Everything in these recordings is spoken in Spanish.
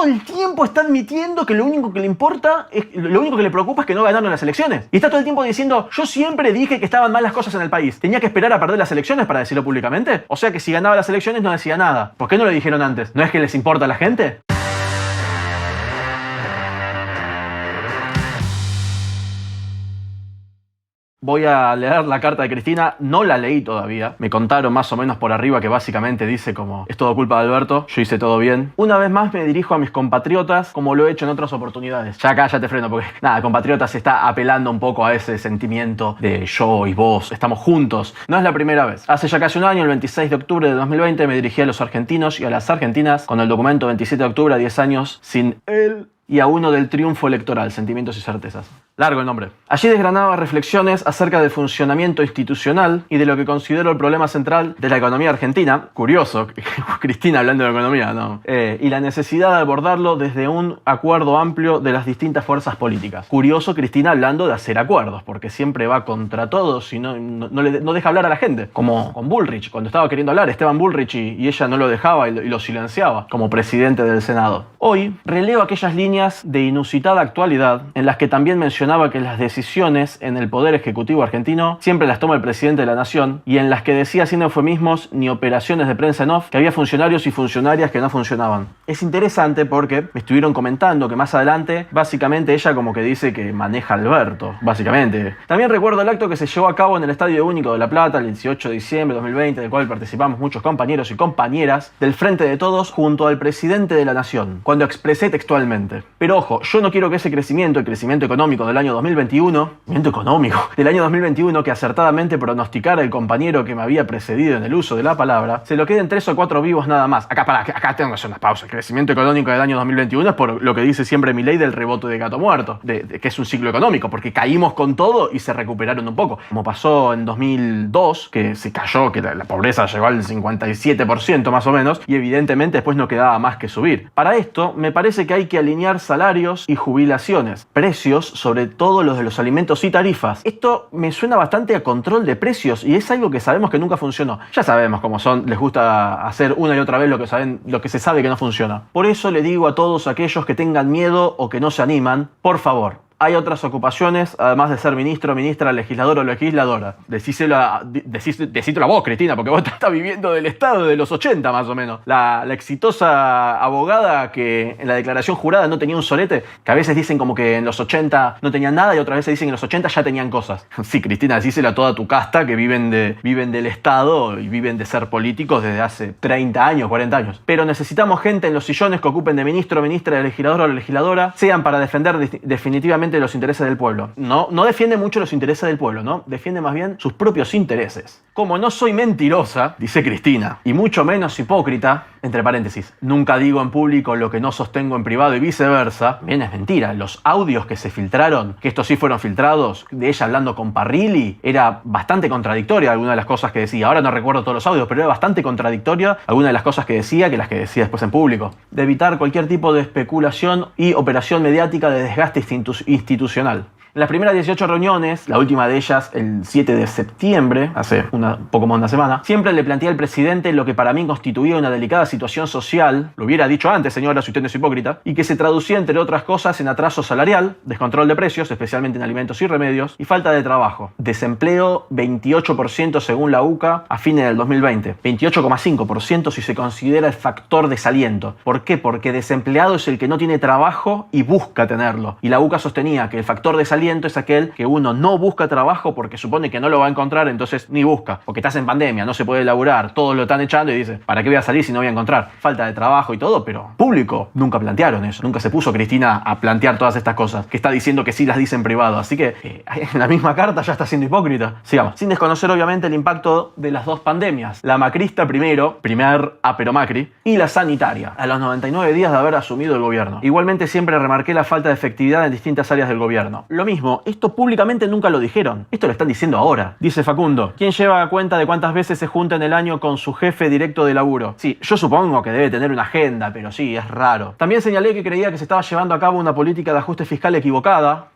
todo el tiempo está admitiendo que lo único que le importa, lo único que le preocupa es que no ganaron las elecciones. Y está todo el tiempo diciendo, yo siempre dije que estaban mal las cosas en el país. ¿Tenía que esperar a perder las elecciones para decirlo públicamente? O sea que si ganaba las elecciones no decía nada. ¿Por qué no lo dijeron antes? ¿No es que les importa a la gente? Voy a leer la carta de Cristina, no la leí todavía. Me contaron más o menos por arriba que básicamente dice como, es todo culpa de Alberto, yo hice todo bien. Una vez más me dirijo a mis compatriotas como lo he hecho en otras oportunidades. Ya acá ya te freno porque, nada, compatriotas está apelando un poco a ese sentimiento de yo y vos, estamos juntos. No es la primera vez. Hace ya casi un año, el 26 de octubre de 2020, me dirigí a los argentinos y a las argentinas con el documento 27 de octubre a 10 años sin él y a uno del triunfo electoral, sentimientos y certezas. Largo el nombre. Allí desgranaba reflexiones acerca del funcionamiento institucional y de lo que considero el problema central de la economía argentina. Curioso, Cristina hablando de economía, ¿no? Y la necesidad de abordarlo desde un acuerdo amplio de las distintas fuerzas políticas. Curioso, Cristina hablando de hacer acuerdos, porque siempre va contra todos y no deja hablar a la gente. Como con Bullrich, cuando estaba queriendo hablar Esteban Bullrich y ella no lo dejaba y lo silenciaba como presidente del Senado. Hoy releo aquellas líneas de inusitada actualidad en las que también mencionaba que las decisiones en el Poder Ejecutivo argentino siempre las toma el presidente de la Nación y en las que decía sin eufemismos ni operaciones de prensa en off que había funcionarios y funcionarias que no funcionaban. Es interesante porque me estuvieron comentando que más adelante básicamente ella como que dice que maneja a Alberto, básicamente. También recuerdo el acto que se llevó a cabo en el Estadio Único de La Plata el 18 de diciembre de 2020, del cual participamos muchos compañeros y compañeras del Frente de Todos junto al presidente de la Nación, cuando expresé textualmente. Pero ojo, yo no quiero que ese crecimiento, el crecimiento económico del año 2021, del año 2021 que acertadamente pronosticara el compañero que me había precedido en el uso de la palabra, se lo queden 3 o 4 vivos nada más. Acá tengo que hacer una pausa. El crecimiento económico del año 2021 es por lo que dice siempre Milei del rebote de gato muerto, que es un ciclo económico, porque caímos con todo y se recuperaron un poco. Como pasó en 2002, que se cayó, que la pobreza llegó al 57% más o menos, y evidentemente después no quedaba más que subir. Para esto, me parece que hay que alinear salarios y jubilaciones, precios, sobre todo los de los alimentos y tarifas. Esto me suena bastante a control de precios y es algo que sabemos que nunca funcionó. Ya sabemos cómo son, les gusta hacer una y otra vez lo que se sabe que no funciona. Por eso le digo a todos aquellos que tengan miedo o que no se animan, por favor, hay otras ocupaciones, además de ser ministro, ministra, legislador o legisladora. Decíselo a vos, Cristina, porque vos estás viviendo del Estado de los 80 más o menos. La exitosa abogada que en la declaración jurada no tenía un solete, que a veces dicen como que en los 80 no tenían nada y otras veces dicen que en los 80 ya tenían cosas. Sí, Cristina, decíselo a toda tu casta que viven del Estado y viven de ser políticos desde hace 30 años, 40 años. Pero necesitamos gente en los sillones que ocupen de ministro, ministra, de legislador o legisladora, sean para defender definitivamente los intereses del pueblo. No defiende mucho los intereses del pueblo, ¿no? Defiende más bien sus propios intereses. Como no soy mentirosa, dice Cristina, y mucho menos hipócrita, entre paréntesis, nunca digo en público lo que no sostengo en privado y viceversa, bien es mentira. Los audios que se filtraron, que estos sí fueron filtrados, de ella hablando con Parrilli, era bastante contradictoria alguna de las cosas que decía. Ahora no recuerdo todos los audios, pero era bastante contradictoria alguna de las cosas que decía que las que decía después en público. De evitar cualquier tipo de especulación y operación mediática de desgaste institucional. En las primeras 18 reuniones, la última de ellas el 7 de septiembre, hace poco más de una semana, siempre le planteé al presidente lo que para mí constituía una delicada situación social, lo hubiera dicho antes, señora, si usted no es hipócrita, y que se traducía, entre otras cosas, en atraso salarial, descontrol de precios, especialmente en alimentos y remedios, y falta de trabajo. Desempleo 28% según la UCA a fines del 2020. 28,5% si se considera el factor desaliento. ¿Por qué? Porque desempleado es el que no tiene trabajo y busca tenerlo. Y la UCA sostenía que el factor desaliento es aquel que uno no busca trabajo porque supone que no lo va a encontrar, entonces ni busca. Porque estás en pandemia, no se puede laburar, todos lo están echando y dice, ¿para qué voy a salir si no voy a encontrar? Falta de trabajo y todo, pero público nunca plantearon eso. Nunca se puso Cristina a plantear todas estas cosas, que está diciendo que sí las dice en privado. Así que en la misma carta ya está siendo hipócrita. Sigamos. Sin desconocer obviamente el impacto de las dos pandemias. La macrista primer pero Macri, y la sanitaria, a los 99 días de haber asumido el gobierno. Igualmente siempre remarqué la falta de efectividad en distintas áreas del gobierno. Lo mismo, esto públicamente nunca lo dijeron. Esto lo están diciendo ahora. Dice Facundo, ¿quién lleva cuenta de cuántas veces se junta en el año con su jefe directo de laburo? Sí, yo supongo que debe tener una agenda, pero sí, es raro. También señalé que creía que se estaba llevando a cabo una política de ajuste fiscal equivocada.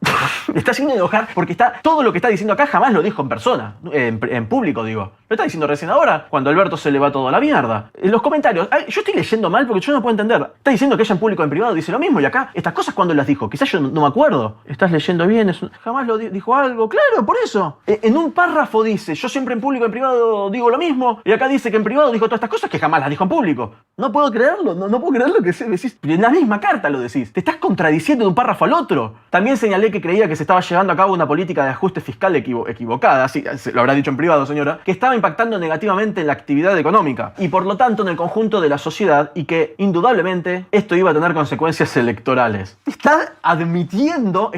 Me está haciendo enojar porque todo lo que está diciendo acá jamás lo dijo en persona, en público digo. Lo está diciendo recién ahora, cuando Alberto se le va toda la mierda. En los comentarios, yo estoy leyendo mal porque yo no puedo entender. Está diciendo que ella en público o en privado dice lo mismo y acá, estas cosas cuando las dijo, quizás yo no me acuerdo. Estás leyendo bien, jamás lo dijo algo, claro, por eso. En un párrafo dice, yo siempre en público o en privado digo lo mismo, y acá dice que en privado dijo todas estas cosas que jamás las dijo en público. No puedo creerlo, no puedo creer lo que decís. En la misma carta lo decís. Te estás contradiciendo de un párrafo al otro. También señalé que creía que se estaba llevando a cabo una política de ajuste fiscal equivocada, así lo habrá dicho en privado, señora, que estaba impactando negativamente en la actividad económica y por lo tanto en el conjunto de la sociedad y que indudablemente esto iba a tener consecuencias electorales. Está admitiendo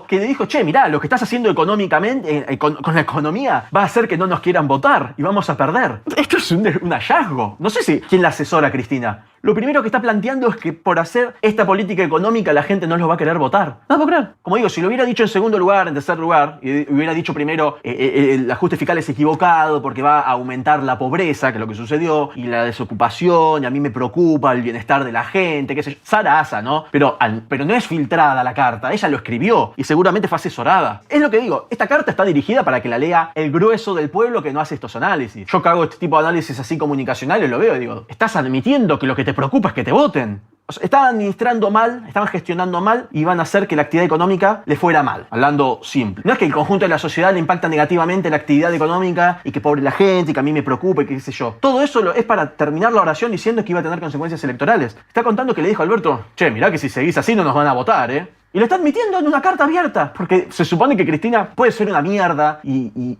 que le dijo, che, mirá, lo que estás haciendo económicamente, con la economía, va a hacer que no nos quieran votar y vamos a perder. Esto es un hallazgo. No sé si quién la asesora a Cristina. Lo primero que está planteando es que por hacer esta política económica la gente no los va a querer votar. No lo puedo creer. Como digo, si lo hubiera dicho en segundo lugar, en tercer lugar, y hubiera dicho primero el ajuste fiscal es equivocado porque va a aumentar la pobreza, que es lo que sucedió, y la desocupación, y a mí me preocupa el bienestar de la gente, qué sé yo. Sarasa, ¿no? Pero no es filtrada la carta, ella lo escribió y seguramente fue asesorada. Es lo que digo, esta carta está dirigida para que la lea el grueso del pueblo que no hace estos análisis. Yo que hago este tipo de análisis así comunicacionales, lo veo y digo, estás admitiendo que lo que te preocupa es que te voten. O sea, estaban administrando mal, estaban gestionando mal y iban a hacer que la actividad económica le fuera mal. Hablando simple. No es que el conjunto de la sociedad le impacta negativamente la actividad económica y que pobre la gente y que a mí me preocupe, que qué sé yo. Todo eso es para terminar la oración diciendo que iba a tener consecuencias electorales. Está contando que le dijo a Alberto, che, mirá que si seguís así no nos van a votar, ¿eh? Y lo está admitiendo en una carta abierta, porque se supone que Cristina puede ser una mierda y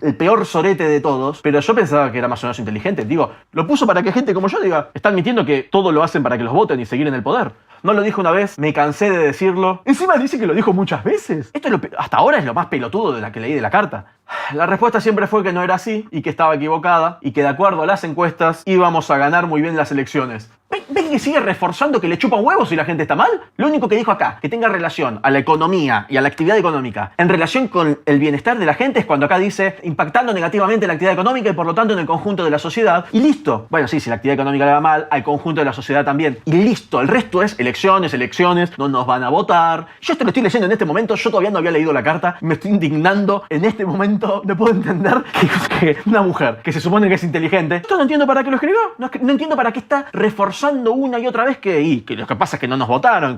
el peor sorete de todos, pero yo pensaba que era más o menos inteligente. Digo, lo puso para que gente como yo diga, está admitiendo que todo lo hacen para que los voten y seguir en el poder. No lo dijo una vez, me cansé de decirlo. Encima dice que lo dijo muchas veces. Esto es hasta ahora es lo más pelotudo de la que leí de la carta. La respuesta siempre fue que no era así y que estaba equivocada y que de acuerdo a las encuestas íbamos a ganar muy bien las elecciones. ¿Ven que sigue reforzando que le chupan huevos si la gente está mal? Lo único que dijo acá, que tenga relación a la economía y a la actividad económica en relación con el bienestar de la gente es cuando acá dice impactando negativamente la actividad económica y por lo tanto en el conjunto de la sociedad. Y listo. Bueno, sí, si la actividad económica le va mal, al conjunto de la sociedad también. Y listo. El resto es elecciones, no nos van a votar. Yo esto lo estoy leyendo en este momento, yo todavía no había leído la carta, me estoy indignando en este momento. No puedo entender que una mujer que se supone que es inteligente, esto no entiendo para qué lo escribió, no entiendo para qué está reforzando una y otra vez que lo que pasa es que no nos votaron,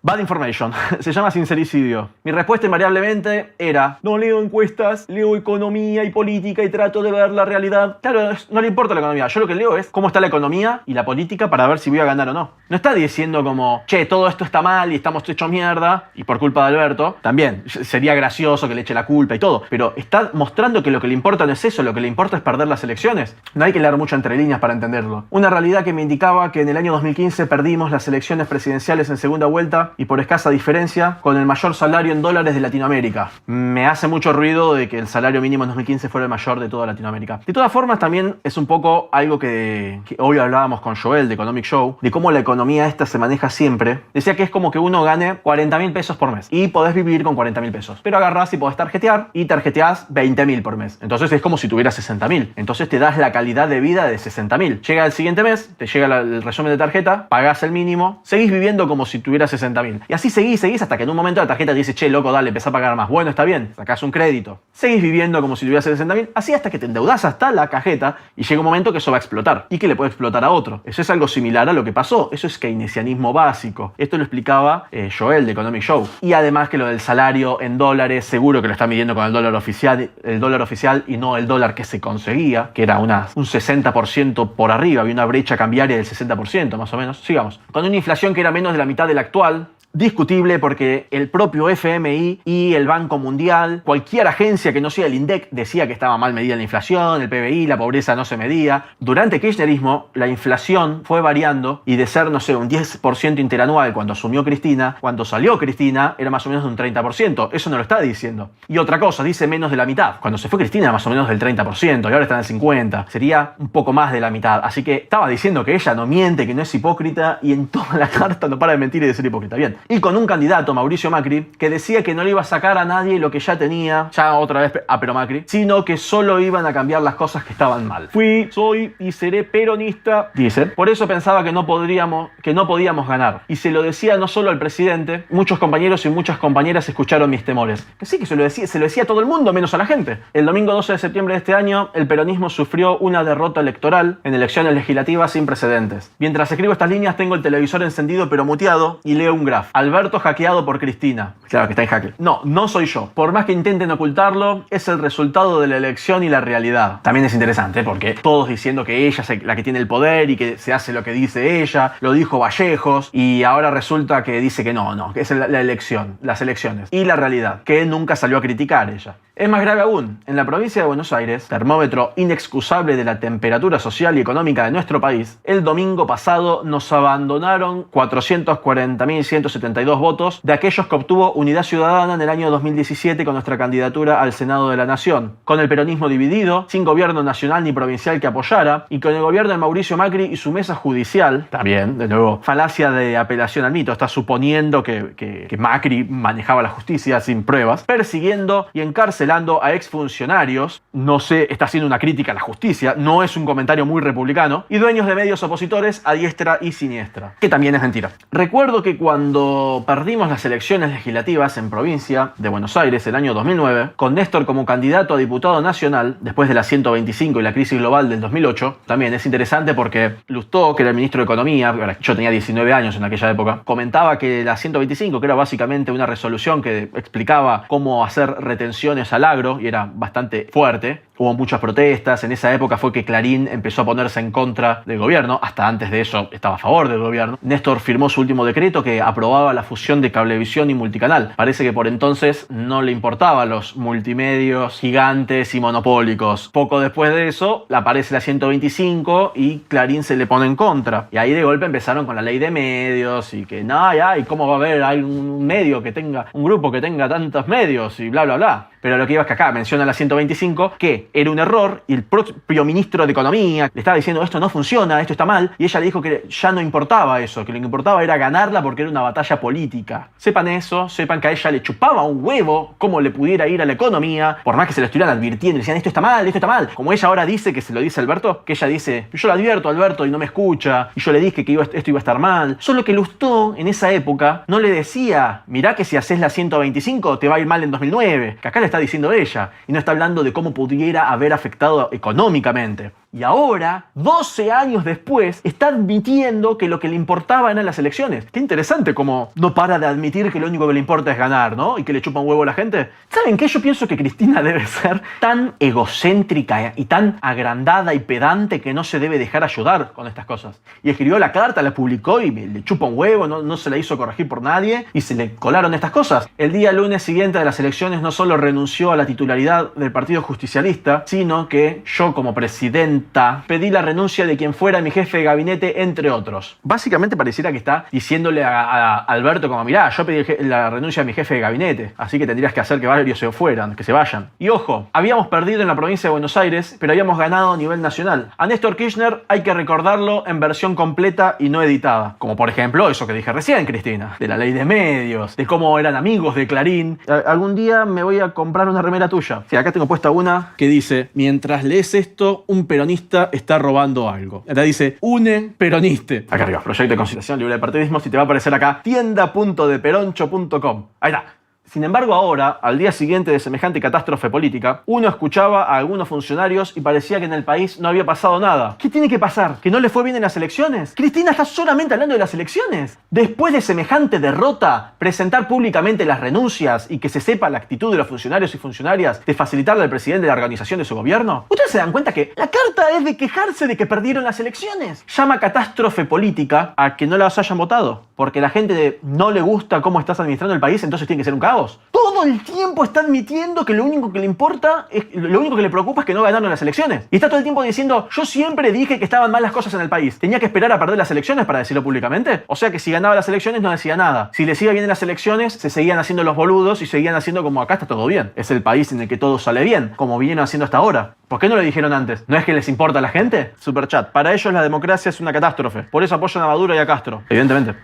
Bad information. Se llama sincericidio. Mi respuesta invariablemente era, no leo encuestas, leo economía y política y trato de ver la realidad. Claro, no le importa la economía, yo lo que leo es cómo está la economía y la política para ver si voy a ganar o no. No está diciendo como, che, todo esto está mal y estamos hechos mierda y por culpa de Alberto. También, sería gracioso que le eche la culpa y todo, pero está mostrando que lo que le importa no es eso, lo que le importa es perder las elecciones. No hay que leer mucho entre líneas para entenderlo. Una realidad que me indicaba que en el año 2015 perdimos las elecciones presidenciales en segunda vuelta y por escasa diferencia con el mayor salario en dólares de Latinoamérica. Me hace mucho ruido de que el salario mínimo en 2015 fuera el mayor de toda Latinoamérica. De todas formas, también es un poco algo que hoy hablábamos con Joel de Economic Show, de cómo la economía esta se maneja siempre. Decía que es como que uno gane 40.000 pesos por mes y podés vivir con 40.000 pesos. Pero agarrás y podés tarjetear y tarjeteás 20.000 por mes. Entonces es como si tuvieras 60.000. Entonces te das la calidad de vida de 60.000. Llega el siguiente mes, te llega el resumen de tarjeta, pagás el mínimo, seguís viviendo como si tuvieras 60.000. Y así seguís hasta que en un momento la tarjeta te dice, che, loco, dale, empezá a pagar más. Bueno, está bien, sacás un crédito. Seguís viviendo como si tuvieras 60.000, así hasta que te endeudás hasta la cajeta y llega un momento que eso va a explotar y que le puede explotar a otro. Eso es algo similar a lo que pasó. Eso es keynesianismo básico. Esto lo explicaba Joel de Economic Show. Y además que lo del salario en dólares, seguro que lo está midiendo con el dólar oficial y no el dólar que se conseguía, que era un 60% por arriba, había una brecha cambiaria del 60% más o menos. Sigamos. Con una inflación que era menos de la mitad de la actual, discutible porque el propio FMI y el Banco Mundial, cualquier agencia que no sea el INDEC, decía que estaba mal medida la inflación, el PBI, la pobreza no se medía. Durante el kirchnerismo, la inflación fue variando y de ser, no sé, un 10% interanual cuando asumió Cristina, cuando salió Cristina, era más o menos de un 30%. Eso no lo está diciendo. Y otra cosa, dice menos de la mitad. Cuando se fue Cristina era más o menos del 30% y ahora está en el 50%. Sería un poco más de la mitad. Así que estaba diciendo que ella no miente, que no es hipócrita y en toda la carta no para de mentir y de ser hipócrita. Bien. y con un candidato, Mauricio Macri, que decía que no le iba a sacar a nadie lo que ya tenía, ya otra vez a Pero Macri, sino que solo iban a cambiar las cosas que estaban mal. Fui, soy y seré peronista, dice. Por eso pensaba que no podíamos ganar. Y se lo decía no solo al presidente, muchos compañeros y muchas compañeras escucharon mis temores. Que sí, que se lo decía a todo el mundo, menos a la gente. El domingo 12 de septiembre de este año, el peronismo sufrió una derrota electoral en elecciones legislativas sin precedentes. Mientras escribo estas líneas, tengo el televisor encendido pero muteado y leo un graph. Alberto hackeado por Cristina. Claro que está en jaque. No soy yo. Por más que intenten ocultarlo, es el resultado de la elección y la realidad. También es interesante porque todos diciendo que ella es la que tiene el poder y que se hace lo que dice ella, lo dijo Vallejos, y ahora resulta que dice que no, que es la elección, las elecciones y la realidad, que nunca salió a criticar ella. Es más grave aún, en la provincia de Buenos Aires, termómetro inexcusable de la temperatura social y económica de nuestro país, el domingo pasado nos abandonaron 440.172 votos de aquellos que obtuvo Unidad Ciudadana en el año 2017 con nuestra candidatura al Senado de la Nación, con el peronismo dividido, sin gobierno nacional ni provincial que apoyara, y con el gobierno de Mauricio Macri y su mesa judicial, también, de nuevo, falacia de apelación al mito, está suponiendo que Macri manejaba la justicia sin pruebas, persiguiendo y encarcelando a exfuncionarios, no sé, está haciendo una crítica a la justicia, no es un comentario muy republicano, y dueños de medios opositores a diestra y siniestra, que también es mentira. Recuerdo que cuando perdimos las elecciones legislativas en provincia de Buenos Aires el año 2009, con Néstor como candidato a diputado nacional, después de la 125 y la crisis global del 2008, también es interesante porque Lustó, que era el ministro de Economía, yo tenía 19 años en aquella época, comentaba que la 125, que era básicamente una resolución que explicaba cómo hacer retenciones al agro, y era bastante fuerte. Hubo muchas protestas, en esa época fue que Clarín empezó a ponerse en contra del gobierno, hasta antes de eso estaba a favor del gobierno. Néstor firmó su último decreto que aprobaba la fusión de Cablevisión y Multicanal. Parece que por entonces no le importaban los multimedios gigantes y monopólicos. Poco después de eso aparece la 125 y Clarín se le pone en contra. Y ahí de golpe empezaron con la ley de medios y que ¿y cómo va a haber un medio que tenga, un grupo que tenga tantos medios y bla bla bla? Pero lo que iba es que acá menciona la 125 que era un error y el propio ministro de Economía le estaba diciendo esto no funciona, esto está mal, y ella le dijo que ya no importaba eso, que lo que importaba era ganarla porque era una batalla política. Sepan eso, sepan que a ella le chupaba un huevo cómo le pudiera ir a la economía, por más que se lo estuvieran advirtiendo, le decían esto está mal. Como ella ahora dice que se lo dice a Alberto, que ella dice, yo lo advierto a Alberto y no me escucha, y yo le dije que esto iba a estar mal. Solo que Lustó en esa época no le decía, mirá que si haces la 125 te va a ir mal en 2009, que acá le está diciendo ella, y no está hablando de cómo pudiera haber afectado económicamente. Y ahora, 12 años después, está admitiendo que lo que le importaba eran las elecciones. Qué interesante como no para de admitir que lo único que le importa es ganar, ¿no? Y que le chupa un huevo a la gente. ¿Saben qué? Yo pienso que Cristina debe ser tan egocéntrica y tan agrandada y pedante que no se debe dejar ayudar con estas cosas. Y escribió la carta, la publicó y le chupa un huevo, no se la hizo corregir por nadie y se le colaron estas cosas. El día lunes siguiente de las elecciones no solo renunció a la titularidad del Partido Justicialista, sino que yo como presidente pedí la renuncia de quien fuera mi jefe de gabinete, entre otros. Básicamente pareciera que está diciéndole a Alberto como, mirá, yo pedí la renuncia de mi jefe de gabinete, así que tendrías que hacer que varios se fueran, que se vayan. Y ojo, habíamos perdido en la provincia de Buenos Aires, pero habíamos ganado a nivel nacional. A Néstor Kirchner hay que recordarlo en versión completa y no editada. Como por ejemplo eso que dije recién, Cristina, de la ley de medios, de cómo eran amigos de Clarín. Algún día me voy a comprar una remera tuya. Sí, acá tengo puesta una que dice, mientras lees esto, un peronista está robando algo. Acá dice, une peroniste. Acá arriba, proyecto de conciliación libre de partidismo. Si te va a aparecer acá, tienda.deperoncho.com. Ahí está. Sin embargo, ahora, al día siguiente de semejante catástrofe política, uno escuchaba a algunos funcionarios y parecía que en el país no había pasado nada. ¿Qué tiene que pasar? ¿Que no le fue bien en las elecciones? Cristina está solamente hablando de las elecciones. Después de semejante derrota, presentar públicamente las renuncias y que se sepa la actitud de los funcionarios y funcionarias de facilitarle al presidente la organización de su gobierno. ¿Ustedes se dan cuenta que la carta es de quejarse de que perdieron las elecciones? Llama catástrofe política a que no las hayan votado. Porque la gente no le gusta cómo estás administrando el país, entonces tiene que ser un caos. Todo el tiempo está admitiendo que lo único que le importa, lo único que le preocupa es que no ganaron las elecciones. Y está todo el tiempo diciendo, yo siempre dije que estaban mal las cosas en el país. ¿Tenía que esperar a perder las elecciones para decirlo públicamente? O sea que si ganaba las elecciones no decía nada. Si les iba bien en las elecciones, se seguían haciendo los boludos y seguían haciendo como acá está todo bien. Es el país en el que todo sale bien, como vinieron haciendo hasta ahora. ¿Por qué no lo dijeron antes? ¿No es que les importa a la gente? Superchat. Para ellos la democracia es una catástrofe. Por eso apoyan a Maduro y a Castro. Evidentemente.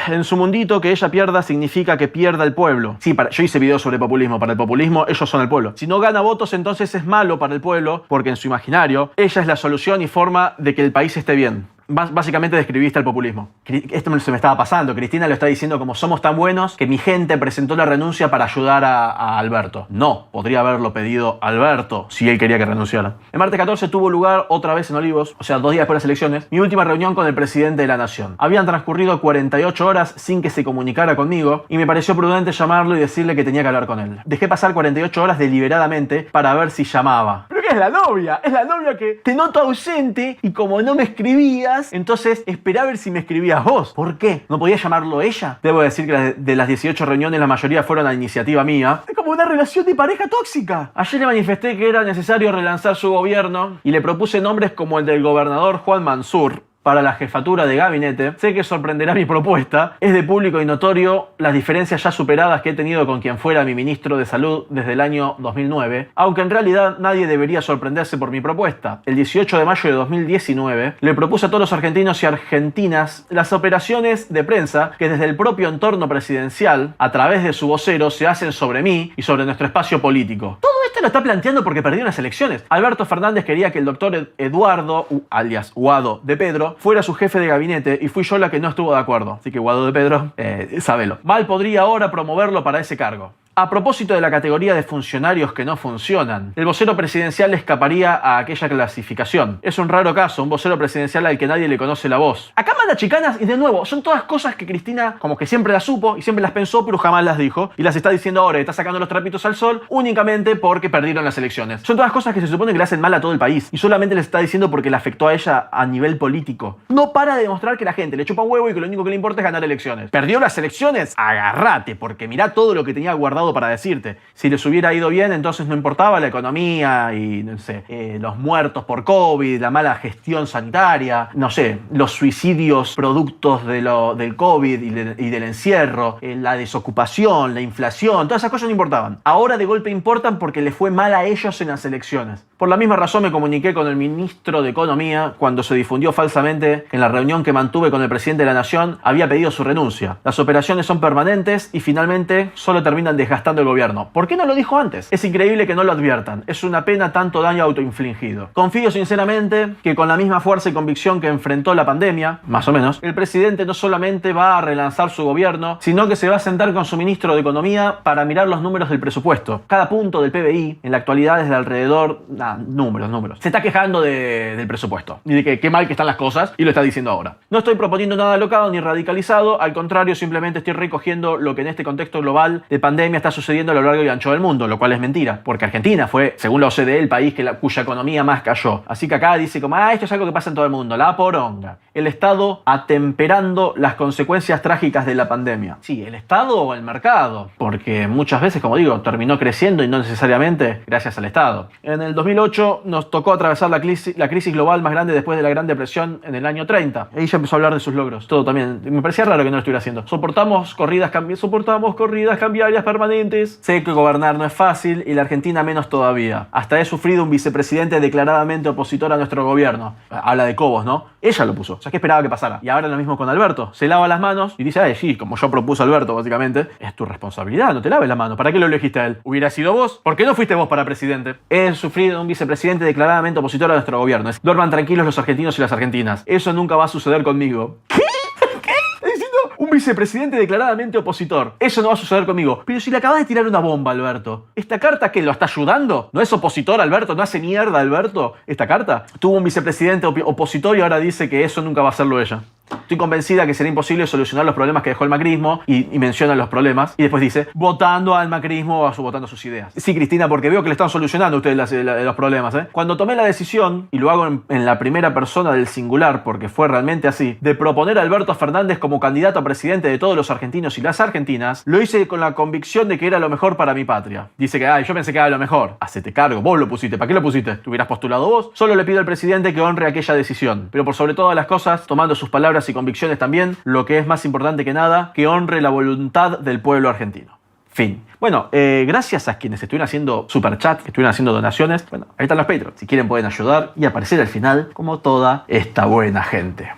en su mundito que ella pierda significa que pierda el pueblo. Sí, yo hice videos sobre populismo. Para el populismo, ellos son el pueblo. Si no gana votos, entonces es malo para el pueblo, porque en su imaginario, ella es la solución y forma de que el país esté bien. Básicamente describiste el populismo. Esto se me estaba pasando. Cristina lo está diciendo como somos tan buenos que mi gente presentó la renuncia para ayudar a Alberto. No, podría haberlo pedido Alberto si él quería que renunciara. El martes 14 tuvo lugar otra vez en Olivos, o sea, 2 días después de las elecciones, mi última reunión con el presidente de la nación. Habían transcurrido 48 horas sin que se comunicara conmigo y me pareció prudente llamarlo y decirle que tenía que hablar con él. Dejé pasar 48 horas deliberadamente para ver si llamaba. ¿Pero qué es la novia? Es la novia que te noto ausente y como no me escribías, entonces esperé a ver si me escribías vos. ¿Por qué? ¿No podía llamarlo ella? Debo decir que de las 18 reuniones la mayoría fueron a iniciativa mía. Es como una relación de pareja tóxica. Ayer le manifesté que era necesario relanzar su gobierno y le propuse nombres como el del gobernador Juan Mansur para la jefatura de gabinete. Sé que sorprenderá mi propuesta. Es de público y notorio las diferencias ya superadas que he tenido con quien fuera mi ministro de Salud desde el año 2009, aunque en realidad nadie debería sorprenderse por mi propuesta. El 18 de mayo de 2019 le propuse a todos los argentinos y argentinas las operaciones de prensa que desde el propio entorno presidencial, a través de su vocero, se hacen sobre mí y sobre nuestro espacio político. Todo esto lo está planteando porque perdió las elecciones. Alberto Fernández quería que el doctor Eduardo, alias Guado de Pedro, fuera su jefe de gabinete y fui yo la que no estuvo de acuerdo. Así que Guado de Pedro, sábelo. Mal podría ahora promoverlo para ese cargo. A propósito de la categoría de funcionarios que no funcionan, el vocero presidencial escaparía a aquella clasificación. Es un raro caso, un vocero presidencial al que nadie le conoce la voz. Acá manda chicanas y de nuevo, son todas cosas que Cristina como que siempre las supo y siempre las pensó, pero jamás las dijo. Y las está diciendo ahora, está sacando los trapitos al sol únicamente porque perdieron las elecciones. Son todas cosas que se supone que le hacen mal a todo el país y solamente les está diciendo porque le afectó a ella a nivel político. No para de demostrar que la gente le chupa un huevo y que lo único que le importa es ganar elecciones. ¿Perdió las elecciones? Agárrate, porque mirá todo lo que tenía guardado para decirte. Si les hubiera ido bien, entonces no importaba la economía y, no sé, los muertos por COVID, la mala gestión sanitaria, no sé, los suicidios productos del COVID y del encierro, la desocupación, la inflación, todas esas cosas no importaban. Ahora de golpe importan porque les fue mal a ellos en las elecciones. Por la misma razón me comuniqué con el ministro de Economía cuando se difundió falsamente que en la reunión que mantuve con el presidente de la Nación había pedido su renuncia. Las operaciones son permanentes y finalmente solo terminan desgastando el gobierno. ¿Por qué no lo dijo antes? Es increíble que no lo adviertan. Es una pena tanto daño autoinfligido. Confío sinceramente que con la misma fuerza y convicción que enfrentó la pandemia, más o menos, el presidente no solamente va a relanzar su gobierno, sino que se va a sentar con su ministro de Economía para mirar los números del presupuesto. Cada punto del PBI en la actualidad es de alrededor... números. Se está quejando del presupuesto y de que qué mal que están las cosas y lo está diciendo ahora. No estoy proponiendo nada alocado ni radicalizado, al contrario, simplemente estoy recogiendo lo que en este contexto global de pandemia está sucediendo a lo largo y ancho del mundo, lo cual es mentira, porque Argentina fue, según la OCDE, el país cuya economía más cayó. Así que acá dice como, esto es algo que pasa en todo el mundo, la poronga. El Estado atemperando las consecuencias trágicas de la pandemia. Sí, el Estado o el mercado, porque muchas veces, como digo, terminó creciendo y no necesariamente gracias al Estado. En el 2008 nos tocó atravesar la crisis global más grande después de la Gran Depresión en el año 30. Ella empezó a hablar de sus logros. Todo también. Me parecía raro que no lo estuviera haciendo. Soportamos corridas cambiarias permanentes. Sé que gobernar no es fácil y la Argentina menos todavía. Hasta he sufrido un vicepresidente declaradamente opositor a nuestro gobierno. Habla de Cobos, ¿no? Ella lo puso. O sea, ¿qué esperaba que pasara? Y ahora lo mismo con Alberto. Se lava las manos y dice, sí, como yo propuse a Alberto, básicamente, es tu responsabilidad, no te laves las manos. ¿Para qué lo elegiste a él? ¿Hubiera sido vos? ¿Por qué no fuiste vos para presidente? He sufrido un vicepresidente declaradamente opositor a nuestro gobierno. Duerman tranquilos los argentinos y las argentinas. Eso nunca va a suceder conmigo. Un vicepresidente declaradamente opositor. Eso no va a suceder conmigo. Pero si le acabas de tirar una bomba, Alberto. ¿Esta carta qué? ¿Lo está ayudando? ¿No es opositor, Alberto? ¿No hace mierda, Alberto? ¿Esta carta? Tuvo un vicepresidente opositor y ahora dice que eso nunca va a hacerlo ella. Estoy convencida que será imposible solucionar los problemas que dejó el macrismo y menciona los problemas. Y después dice, votando al macrismo o votando sus ideas. Sí, Cristina, porque veo que le están solucionando a ustedes los problemas. Cuando tomé la decisión, y lo hago en la primera persona del singular, porque fue realmente así, de proponer a Alberto Fernández como candidato a presidente de todos los argentinos y las argentinas, lo hice con la convicción de que era lo mejor para mi patria. Dice que, yo pensé que era lo mejor. Hacete cargo, vos lo pusiste. ¿Para qué lo pusiste? ¿Te hubieras postulado vos? Solo le pido al presidente que honre aquella decisión. Pero por sobre todas las cosas, tomando sus palabras y convicciones también, lo que es más importante que nada, que honre la voluntad del pueblo argentino. Fin. Bueno, gracias a quienes estuvieron haciendo superchat, que estuvieron haciendo donaciones. Bueno, ahí están los Patreons. Si quieren pueden ayudar y aparecer al final como toda esta buena gente.